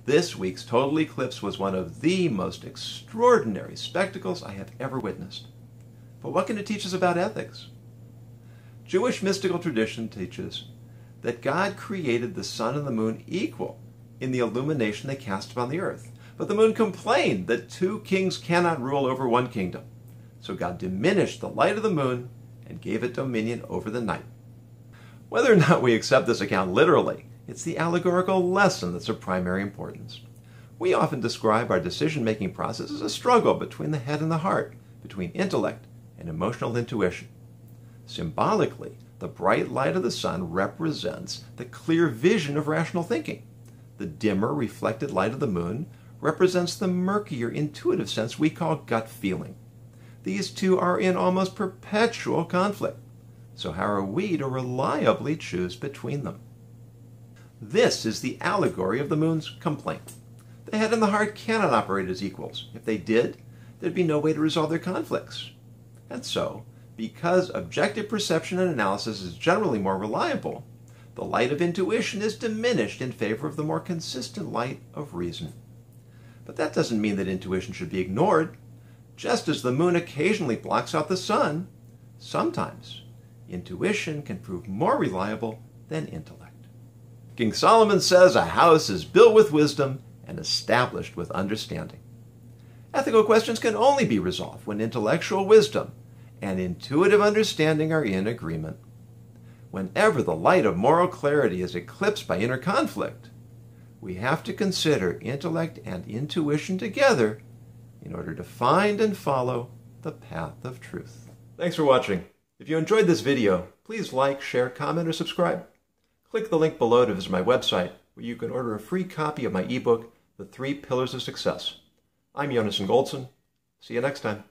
This week's total eclipse was one of the most extraordinary spectacles I have ever witnessed. But what can it teach us about ethics? Jewish mystical tradition teaches that God created the sun and the moon equal in the illumination they cast upon the earth. But the moon complained that two kings cannot rule over one kingdom. So God diminished the light of the moon and gave it dominion over the night. Whether or not we accept this account literally, it's the allegorical lesson that's of primary importance. We often describe our decision-making process as a struggle between the head and the heart, between intellect and emotional intuition. Symbolically, the bright light of the sun represents the clear vision of rational thinking. The dimmer reflected light of the moon represents the murkier intuitive sense we call gut feeling. These two are in almost perpetual conflict. So how are we to reliably choose between them? This is the allegory of the moon's complaint. The head and the heart cannot operate as equals. If they did, there'd be no way to resolve their conflicts. And so, because objective perception and analysis is generally more reliable, the light of intuition is diminished in favor of the more consistent light of reason. But that doesn't mean that intuition should be ignored. Just as the moon occasionally blocks out the sun, sometimes intuition can prove more reliable than intellect. King Solomon says a house is built with wisdom and established with understanding. Ethical questions can only be resolved when intellectual wisdom and intuitive understanding are in agreement. Whenever the light of moral clarity is eclipsed by inner conflict, we have to consider intellect and intuition together in order to find and follow the path of truth. Thanks for watching. If you enjoyed this video, please like, share, comment, or subscribe. Click the link below to visit my website, where you can order a free copy of my ebook, The 3 Pillars of Success. I'm Jonas Goldson. See you next time.